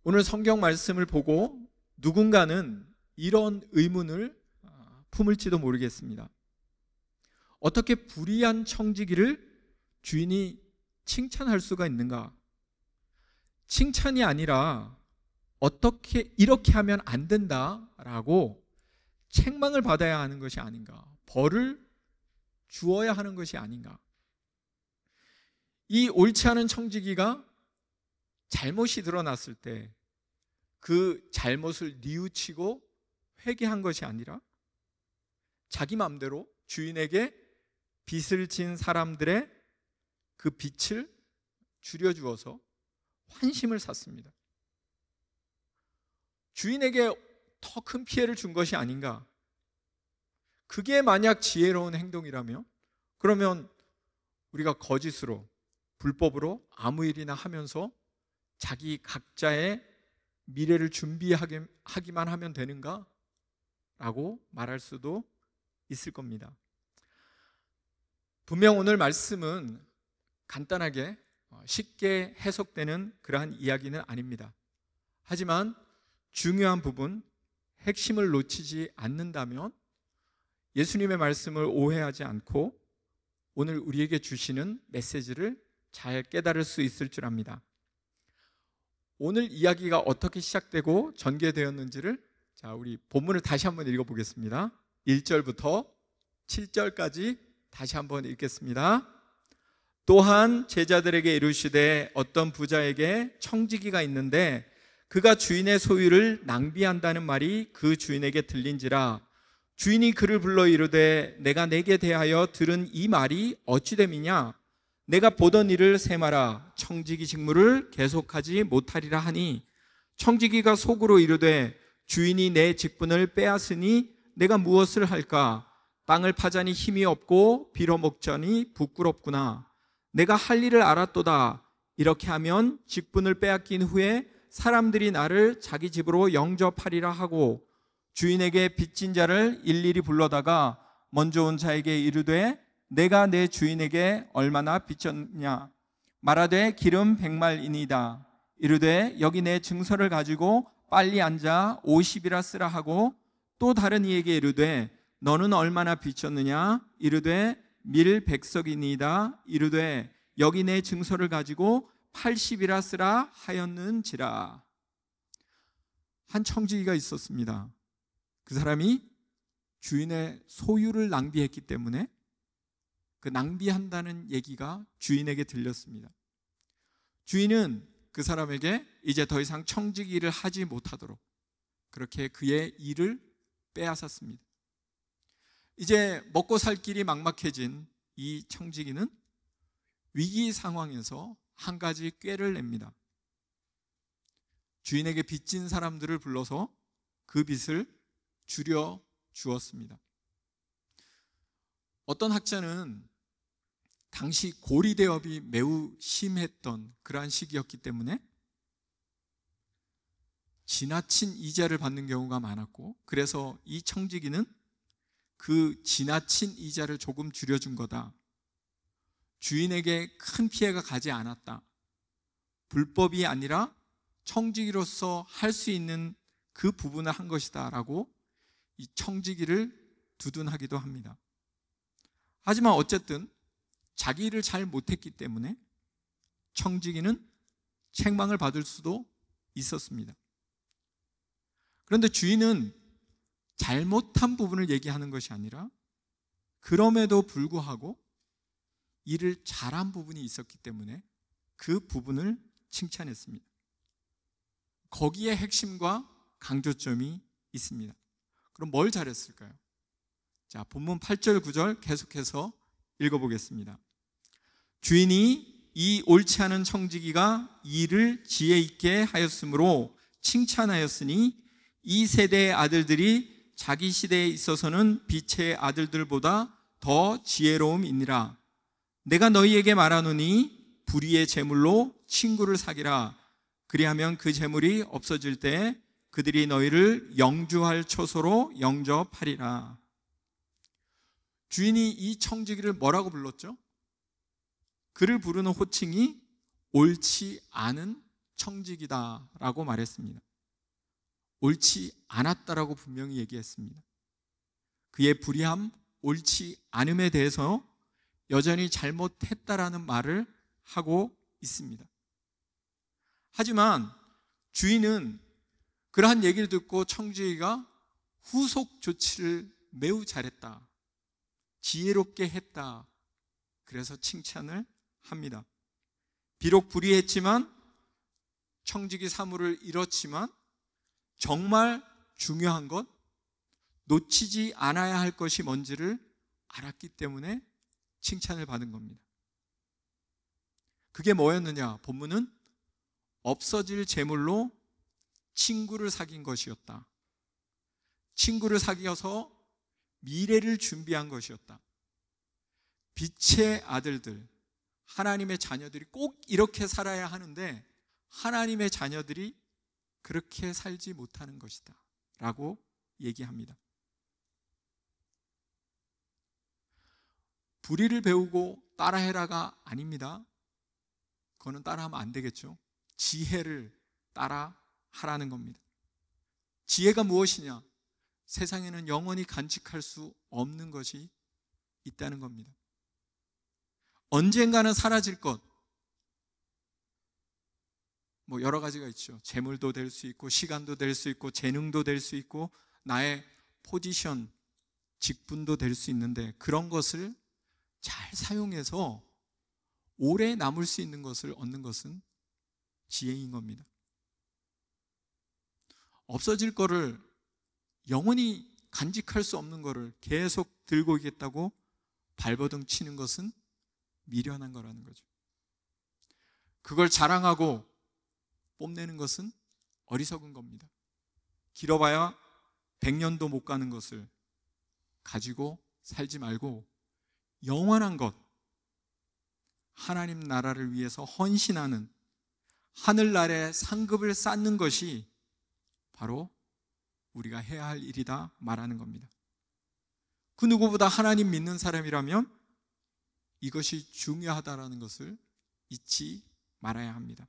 오늘 성경 말씀을 보고 누군가는 이런 의문을 품을지도 모르겠습니다. 어떻게 불의한 청지기를 주인이 칭찬할 수가 있는가? 칭찬이 아니라 어떻게 이렇게 하면 안 된다라고 책망을 받아야 하는 것이 아닌가? 벌을 주어야 하는 것이 아닌가? 이 옳지 않은 청지기가 잘못이 드러났을 때 그 잘못을 뉘우치고 회개한 것이 아니라 자기 마음대로 주인에게 빚을 진 사람들의 그 빚을 줄여주어서 환심을 샀습니다. 주인에게 더 큰 피해를 준 것이 아닌가? 그게 만약 지혜로운 행동이라면, 그러면 우리가 거짓으로 불법으로 아무 일이나 하면서 자기 각자의 미래를 준비하기만 하면 되는가? 라고 말할 수도 있을 겁니다. 분명 오늘 말씀은 간단하게 쉽게 해석되는 그러한 이야기는 아닙니다. 하지만 중요한 부분, 핵심을 놓치지 않는다면 예수님의 말씀을 오해하지 않고 오늘 우리에게 주시는 메시지를 잘 깨달을 수 있을 줄 압니다. 오늘 이야기가 어떻게 시작되고 전개되었는지를 우리 본문을 다시 한번 읽어보겠습니다. 1절부터 7절까지 다시 한번 읽겠습니다. 또한 제자들에게 이르시되 어떤 부자에게 청지기가 있는데 그가 주인의 소유를 낭비한다는 말이 그 주인에게 들린지라. 주인이 그를 불러 이르되 내가 내게 대하여 들은 이 말이 어찌 됨이냐? 내가 보던 일을 세마라. 청지기 직무를 계속하지 못하리라 하니 청지기가 속으로 이르되 주인이 내 직분을 빼앗으니 내가 무엇을 할까? 땅을 파자니 힘이 없고 빌어먹자니 부끄럽구나. 내가 할 일을 알았도다. 이렇게 하면 직분을 빼앗긴 후에 사람들이 나를 자기 집으로 영접하리라 하고 주인에게 빚진 자를 일일이 불러다가 먼저 온 자에게 이르되 내가 내 주인에게 얼마나 빚졌냐? 말하되 기름 100말이니이다. 이르되 여기 내 증서를 가지고 빨리 앉아 50이라 쓰라 하고 또 다른 이에게 이르되 너는 얼마나 빚졌느냐? 이르되 밀 100석이니이다. 이르되 여기 내 증서를 가지고 80이라 쓰라 하였는지라. 한 청지기가 있었습니다. 그 사람이 주인의 소유를 낭비했기 때문에 그 낭비한다는 얘기가 주인에게 들렸습니다. 주인은 그 사람에게 이제 더 이상 청지기 일을 하지 못하도록 그렇게 그의 일을 빼앗았습니다. 이제 먹고 살 길이 막막해진 이 청지기는 위기 상황에서 한 가지 꾀를 냅니다. 주인에게 빚진 사람들을 불러서 그 빚을 줄여 주었습니다. 어떤 학자는 당시 고리대업이 매우 심했던 그러한 시기였기 때문에 지나친 이자를 받는 경우가 많았고, 그래서 이 청지기는 그 지나친 이자를 조금 줄여준 거다. 주인에게 큰 피해가 가지 않았다. 불법이 아니라 청지기로서 할 수 있는 그 부분을 한 것이다 라고 이 청지기를 두둔하기도 합니다. 하지만 어쨌든 자기 일을 잘 못했기 때문에 청지기는 책망을 받을 수도 있었습니다. 그런데 주인은 잘못한 부분을 얘기하는 것이 아니라 그럼에도 불구하고 일을 잘한 부분이 있었기 때문에 그 부분을 칭찬했습니다. 거기에 핵심과 강조점이 있습니다. 그럼 뭘 잘했을까요? 자, 본문 8절 9절 계속해서 읽어보겠습니다. 주인이 이 옳지 않은 청지기가 일을 지혜 있게 하였으므로 칭찬하였으니 이 세대의 아들들이 자기 시대에 있어서는 빛의 아들들보다 더 지혜로움이니라. 내가 너희에게 말하노니 불의의 재물로 친구를 사기라. 그리하면 그 재물이 없어질 때 그들이 너희를 영주할 처소로 영접하리라. 주인이 이 청지기를 뭐라고 불렀죠? 그를 부르는 호칭이 옳지 않은 청직이다라고 말했습니다. 옳지 않았다라고 분명히 얘기했습니다. 그의 불의함, 옳지 않음에 대해서 여전히 잘못했다라는 말을 하고 있습니다. 하지만 주인은 그러한 얘기를 듣고 청지기가 후속 조치를 매우 잘했다, 지혜롭게 했다, 그래서 칭찬을 합니다. 비록 불의했지만, 청지기 사물을 잃었지만 정말 중요한 것, 놓치지 않아야 할 것이 뭔지를 알았기 때문에 칭찬을 받은 겁니다. 그게 뭐였느냐? 본문은 없어질 재물로 친구를 사귄 것이었다. 친구를 사귀어서 미래를 준비한 것이었다. 빛의 아들들, 하나님의 자녀들이 꼭 이렇게 살아야 하는데 하나님의 자녀들이 그렇게 살지 못하는 것이다 라고 얘기합니다. 불의를 배우고 따라해라가 아닙니다. 그거는 따라하면 안 되겠죠. 지혜를 따라하라는 겁니다. 지혜가 무엇이냐? 세상에는 영원히 간직할 수 없는 것이 있다는 겁니다. 언젠가는 사라질 것, 여러 가지가 있죠. 재물도 될 수 있고, 시간도 될 수 있고, 재능도 될 수 있고, 나의 포지션, 직분도 될 수 있는데, 그런 것을 잘 사용해서 오래 남을 수 있는 것을 얻는 것은 지혜인 겁니다. 없어질 거를, 영원히 간직할 수 없는 거를 계속 들고 있겠다고 발버둥 치는 것은 미련한 거라는 거죠. 그걸 자랑하고 뽐내는 것은 어리석은 겁니다. 길어봐야 100년도 못 가는 것을 가지고 살지 말고 영원한 것, 하나님 나라를 위해서 헌신하는 하늘나라의 상급을 쌓는 것이 바로 우리가 해야 할 일이다 말하는 겁니다. 그 누구보다 하나님 믿는 사람이라면 이것이 중요하다라는 것을 잊지 말아야 합니다.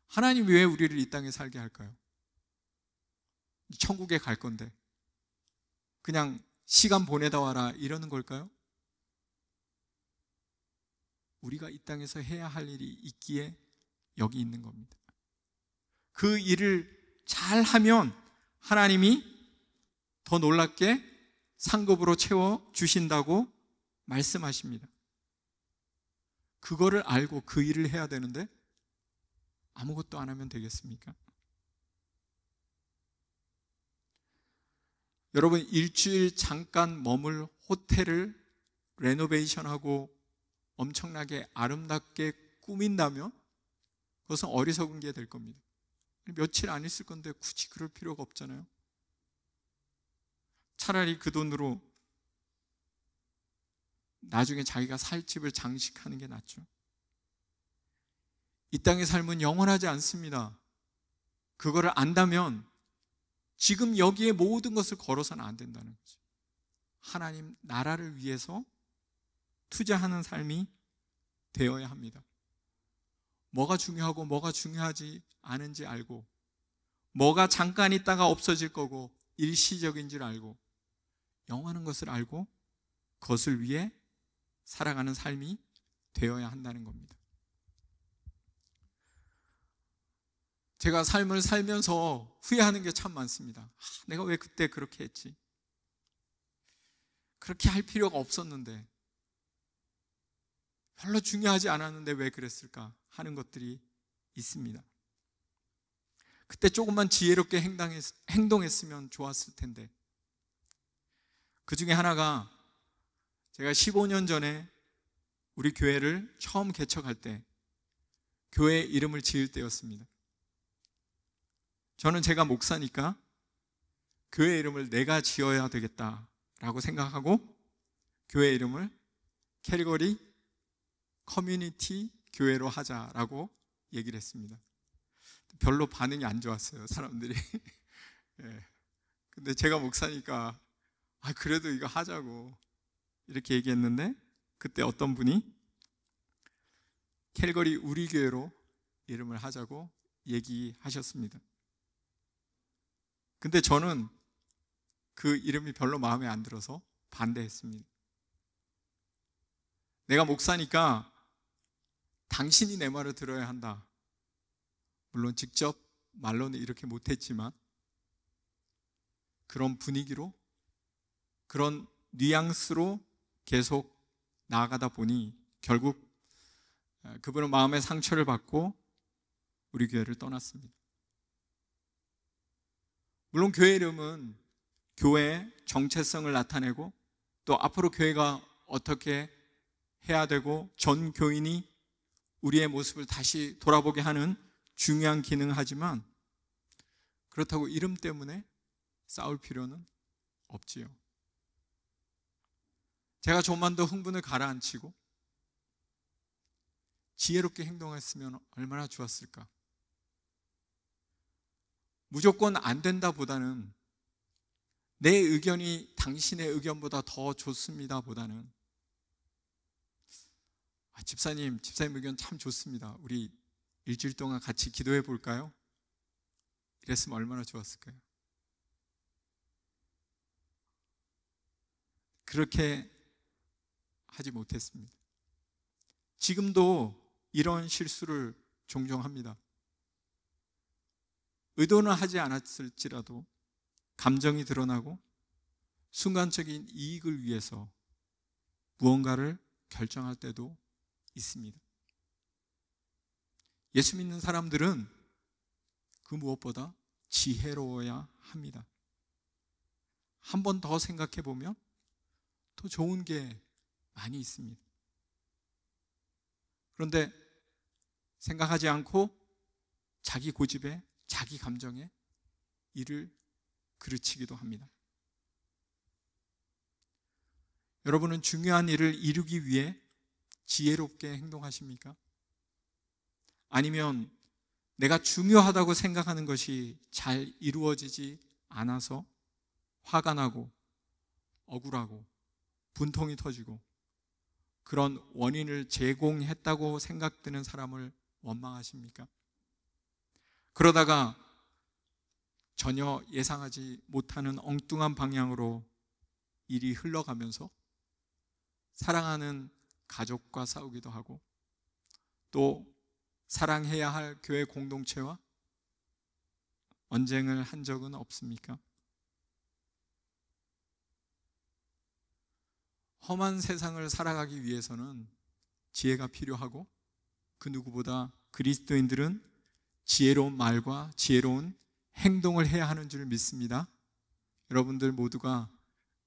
하나님 왜 우리를 이 땅에 살게 할까요? 천국에 갈 건데 그냥 시간 보내다 와라 이러는 걸까요? 우리가 이 땅에서 해야 할 일이 있기에 여기 있는 겁니다. 그 일을 잘하면 하나님이 더 놀랍게 상급으로 채워주신다고 말씀하십니다. 그거를 알고 그 일을 해야 되는데 아무것도 안 하면 되겠습니까? 여러분, 일주일 잠깐 머물 호텔을 레노베이션하고 엄청나게 아름답게 꾸민다면 그것은 어리석은 게 될 겁니다. 며칠 안 있을 건데 굳이 그럴 필요가 없잖아요. 차라리 그 돈으로 나중에 자기가 살 집을 장식하는 게 낫죠. 이 땅의 삶은 영원하지 않습니다. 그거를 안다면 지금 여기에 모든 것을 걸어서는 안 된다는 거죠. 하나님 나라를 위해서 투자하는 삶이 되어야 합니다. 뭐가 중요하고 뭐가 중요하지 않은지 알고, 뭐가 잠깐 있다가 없어질 거고 일시적인 줄 알고, 영원한 것을 알고 그것을 위해 살아가는 삶이 되어야 한다는 겁니다. 제가 삶을 살면서 후회하는 게 참 많습니다. 내가 왜 그때 그렇게 했지? 그렇게 할 필요가 없었는데, 별로 중요하지 않았는데 왜 그랬을까 하는 것들이 있습니다. 그때 조금만 지혜롭게 행동했으면 좋았을 텐데. 그 중에 하나가 제가 15년 전에 우리 교회를 처음 개척할 때 교회 이름을 지을 때였습니다. 저는 제가 목사니까 교회 이름을 내가 지어야 되겠다라고 생각하고 교회 이름을 캘거리 커뮤니티 교회로 하자라고 얘기를 했습니다. 별로 반응이 안 좋았어요, 사람들이. 예. 근데 제가 목사니까 그래도 이거 하자고 이렇게 얘기했는데, 그때 어떤 분이 캘거리 우리 교회로 이름을 하자고 얘기하셨습니다. 근데 저는 그 이름이 별로 마음에 안 들어서 반대했습니다. 내가 목사니까 당신이 내 말을 들어야 한다. 물론 직접 말로는 이렇게 못했지만 그런 분위기로, 그런 뉘앙스로 계속 나아가다 보니 결국 그분은 마음의 상처를 받고 우리 교회를 떠났습니다. 물론 교회 이름은 교회의 정체성을 나타내고 또 앞으로 교회가 어떻게 해야 되고 전 교인이 우리의 모습을 다시 돌아보게 하는 중요한 기능을 하지만 그렇다고 이름 때문에 싸울 필요는 없지요. 제가 좀만 더 흥분을 가라앉히고 지혜롭게 행동했으면 얼마나 좋았을까. 무조건 안 된다 보다는 내 의견이 당신의 의견보다 더 좋습니다 보다는 집사님 의견 참 좋습니다. 우리 일주일 동안 같이 기도해 볼까요? 이랬으면 얼마나 좋았을까요? 그렇게 하지 못했습니다. 지금도 이런 실수를 종종 합니다. 의도는 하지 않았을지라도 감정이 드러나고 순간적인 이익을 위해서 무언가를 결정할 때도 있습니다. 예수 믿는 사람들은 그 무엇보다 지혜로워야 합니다. 한 번 더 생각해 보면 더 좋은 게 많이 있습니다. 그런데 생각하지 않고 자기 고집에, 자기 감정에 일을 그르치기도 합니다. 여러분은 중요한 일을 이루기 위해 지혜롭게 행동하십니까? 아니면 내가 중요하다고 생각하는 것이 잘 이루어지지 않아서 화가 나고 억울하고 분통이 터지고 그런 원인을 제공했다고 생각되는 사람을 원망하십니까? 그러다가 전혀 예상하지 못하는 엉뚱한 방향으로 일이 흘러가면서 사랑하는 가족과 싸우기도 하고 또 사랑해야 할 교회 공동체와 언쟁을 한 적은 없습니까? 험한 세상을 살아가기 위해서는 지혜가 필요하고 그 누구보다 그리스도인들은 지혜로운 말과 지혜로운 행동을 해야 하는 줄 믿습니다. 여러분들 모두가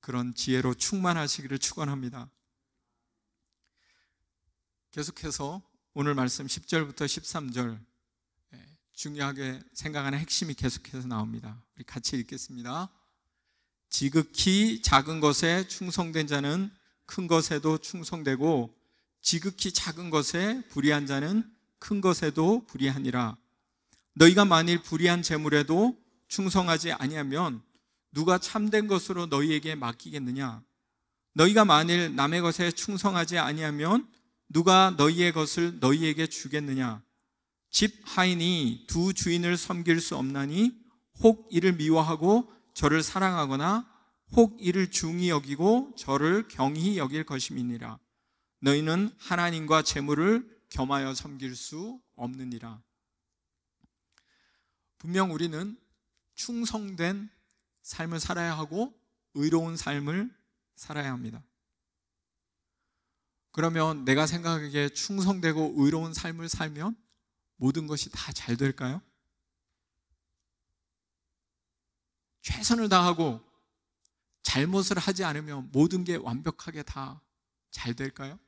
그런 지혜로 충만하시기를 축원합니다. 계속해서 오늘 말씀 10절부터 13절 중요하게 생각하는 핵심이 계속해서 나옵니다. 우리 같이 읽겠습니다. 지극히 작은 것에 충성된 자는 큰 것에도 충성되고 지극히 작은 것에 불의한 자는 큰 것에도 불의하니라. 너희가 만일 불의한 재물에도 충성하지 아니하면 누가 참된 것으로 너희에게 맡기겠느냐? 너희가 만일 남의 것에 충성하지 아니하면 누가 너희의 것을 너희에게 주겠느냐? 집 하인이 두 주인을 섬길 수 없나니 혹 이를 미워하고 저를 사랑하거나 혹 이를 중히 여기고 저를 경히 여길 것임이니라. 너희는 하나님과 재물을 겸하여 섬길 수 없느니라. 분명 우리는 충성된 삶을 살아야 하고 의로운 삶을 살아야 합니다. 그러면 내가 생각하기에 충성되고 의로운 삶을 살면 모든 것이 다 잘 될까요? 최선을 다하고 잘못을 하지 않으면 모든 게 완벽하게 다 잘 될까요?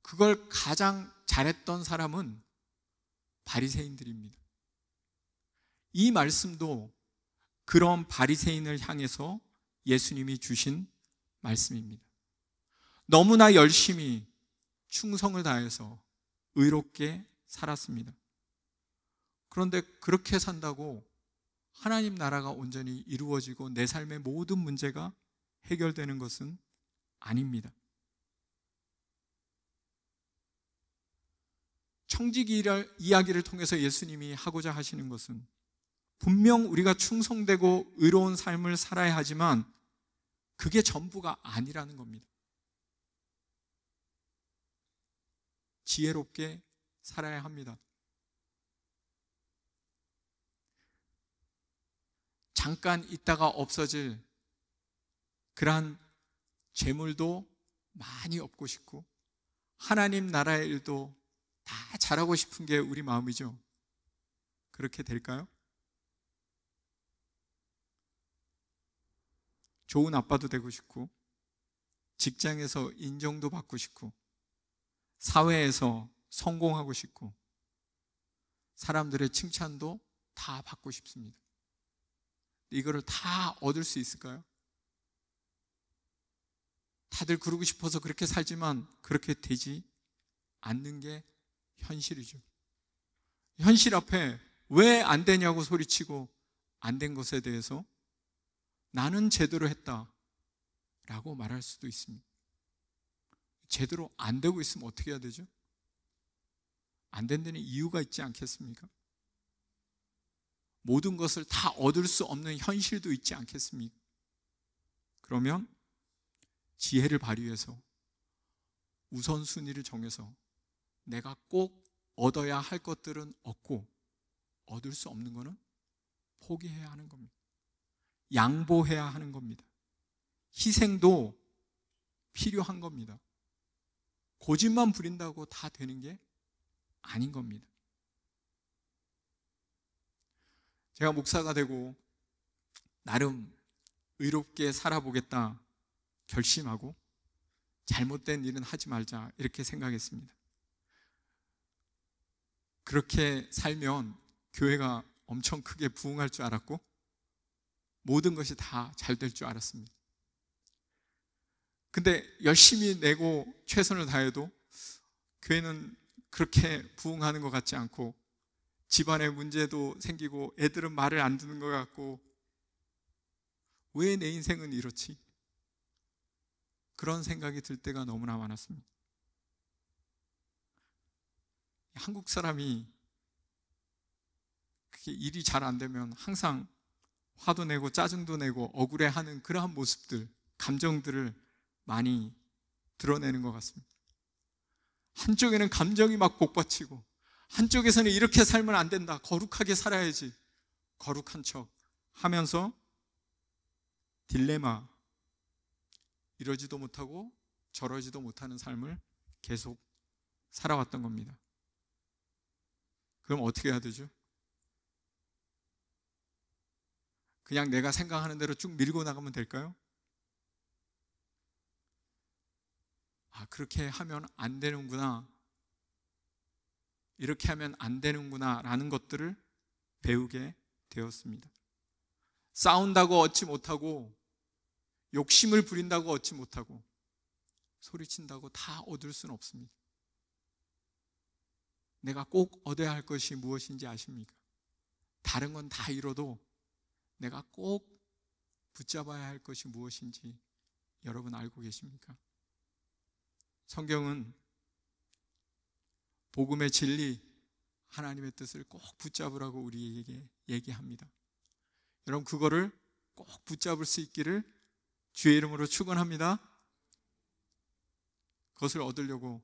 그걸 가장 잘했던 사람은 바리새인들입니다. 이 말씀도 그런 바리새인을 향해서 예수님이 주신 말씀입니다. 너무나 열심히 충성을 다해서 의롭게 살았습니다. 그런데 그렇게 산다고 하나님 나라가 온전히 이루어지고 내 삶의 모든 문제가 해결되는 것은 아닙니다. 청지기 이야기를 통해서 예수님이 하고자 하시는 것은 분명 우리가 충성되고 의로운 삶을 살아야 하지만 그게 전부가 아니라는 겁니다. 지혜롭게 살아야 합니다. 잠깐 있다가 없어질 그러한 재물도 많이 얻고 싶고 하나님 나라의 일도 다 잘하고 싶은 게 우리 마음이죠. 그렇게 될까요? 좋은 아빠도 되고 싶고 직장에서 인정도 받고 싶고 사회에서 성공하고 싶고 사람들의 칭찬도 다 받고 싶습니다. 이거를 다 얻을 수 있을까요? 다들 그러고 싶어서 그렇게 살지만 그렇게 되지 않는 게 현실이죠. 현실 앞에 왜 안 되냐고 소리치고 안 된 것에 대해서 나는 제대로 했다 라고 말할 수도 있습니다. 제대로 안 되고 있으면 어떻게 해야 되죠? 안 된 데는 이유가 있지 않겠습니까? 모든 것을 다 얻을 수 없는 현실도 있지 않겠습니까? 그러면 지혜를 발휘해서 우선순위를 정해서 내가 꼭 얻어야 할 것들은 얻고 얻을 수 없는 것은 포기해야 하는 겁니다. 양보해야 하는 겁니다. 희생도 필요한 겁니다. 고집만 부린다고 다 되는 게 아닌 겁니다. 제가 목사가 되고 나름 의롭게 살아보겠다 결심하고 잘못된 일은 하지 말자 이렇게 생각했습니다. 그렇게 살면 교회가 엄청 크게 부흥할 줄 알았고 모든 것이 다 잘 될 줄 알았습니다. 근데 열심히 내고 최선을 다해도 교회는 그렇게 부흥하는 것 같지 않고 집안에 문제도 생기고 애들은 말을 안 듣는 것 같고 왜 내 인생은 이렇지? 그런 생각이 들 때가 너무나 많았습니다. 한국 사람이 그게 일이 잘 안 되면 항상 화도 내고 짜증도 내고 억울해하는 그러한 모습들, 감정들을 많이 드러내는 것 같습니다. 한쪽에는 감정이 막 복받치고 한쪽에서는 이렇게 살면 안 된다, 거룩하게 살아야지, 거룩한 척 하면서 딜레마, 이러지도 못하고 저러지도 못하는 삶을 계속 살아왔던 겁니다. 그럼 어떻게 해야 되죠? 그냥 내가 생각하는 대로 쭉 밀고 나가면 될까요? 아, 그렇게 하면 안 되는구나, 이렇게 하면 안 되는구나 라는 것들을 배우게 되었습니다. 싸운다고 얻지 못하고 욕심을 부린다고 얻지 못하고 소리친다고 다 얻을 수는 없습니다. 내가 꼭 얻어야 할 것이 무엇인지 아십니까? 다른 건 다 잃어도 내가 꼭 붙잡아야 할 것이 무엇인지 여러분 알고 계십니까? 성경은 복음의 진리, 하나님의 뜻을 꼭 붙잡으라고 우리에게 얘기합니다. 여러분 그거를 꼭 붙잡을 수 있기를 주의 이름으로 축원합니다. 그것을 얻으려고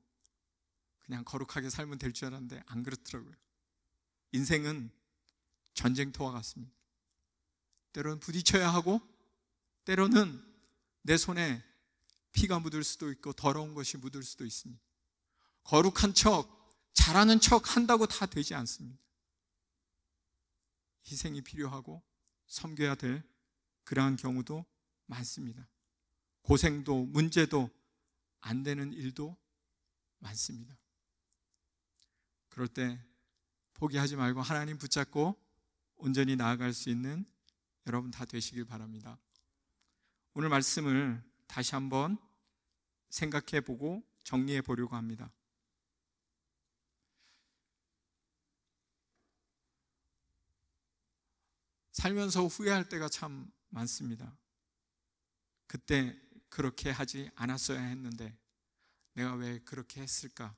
그냥 거룩하게 살면 될 줄 알았는데 안 그렇더라고요. 인생은 전쟁터와 같습니다. 때로는 부딪혀야 하고 때로는 내 손에 피가 묻을 수도 있고 더러운 것이 묻을 수도 있습니다. 거룩한 척, 잘하는 척 한다고 다 되지 않습니다. 희생이 필요하고 섬겨야 될 그러한 경우도 많습니다. 고생도 문제도 안 되는 일도 많습니다. 그럴 때 포기하지 말고 하나님 붙잡고 온전히 나아갈 수 있는 여러분 다 되시길 바랍니다. 오늘 말씀을 다시 한번 생각해 보고 정리해 보려고 합니다. 살면서 후회할 때가 참 많습니다. 그때 그렇게 하지 않았어야 했는데 내가 왜 그렇게 했을까?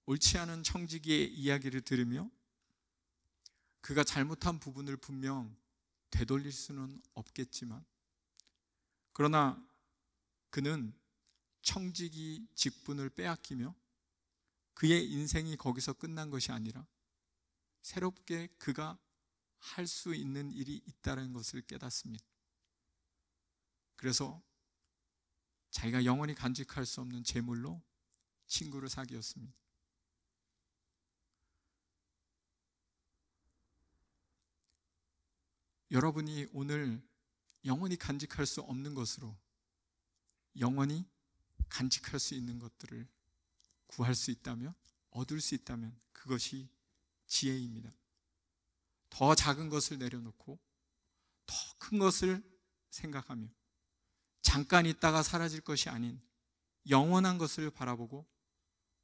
옳지 않은 청지기의 이야기를 들으며 그가 잘못한 부분을 분명 되돌릴 수는 없겠지만, 그러나 그는 청지기 직분을 빼앗기며 그의 인생이 거기서 끝난 것이 아니라 새롭게 그가 할 수 있는 일이 있다는 것을 깨닫습니다. 그래서 자기가 영원히 간직할 수 없는 재물로 친구를 사귀었습니다. 여러분이 오늘 영원히 간직할 수 없는 것으로 영원히 간직할 수 있는 것들을 구할 수 있다면, 얻을 수 있다면 그것이 지혜입니다. 더 작은 것을 내려놓고 더 큰 것을 생각하며 잠깐 있다가 사라질 것이 아닌 영원한 것을 바라보고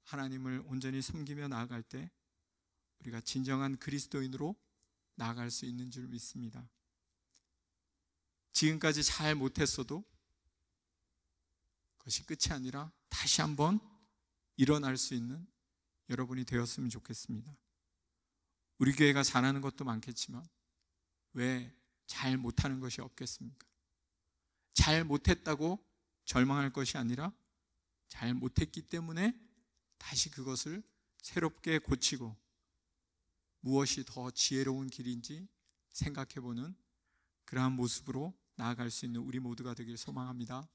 하나님을 온전히 섬기며 나아갈 때 우리가 진정한 그리스도인으로 나아갈 수 있는 줄 믿습니다. 지금까지 잘 못했어도 그것이 끝이 아니라 다시 한번 일어날 수 있는 여러분이 되었으면 좋겠습니다. 우리 교회가 잘하는 것도 많겠지만 왜 잘 못하는 것이 없겠습니까? 잘 못했다고 절망할 것이 아니라 잘 못했기 때문에 다시 그것을 새롭게 고치고 무엇이 더 지혜로운 길인지 생각해보는 그러한 모습으로 나아갈 수 있는 우리 모두가 되길 소망합니다.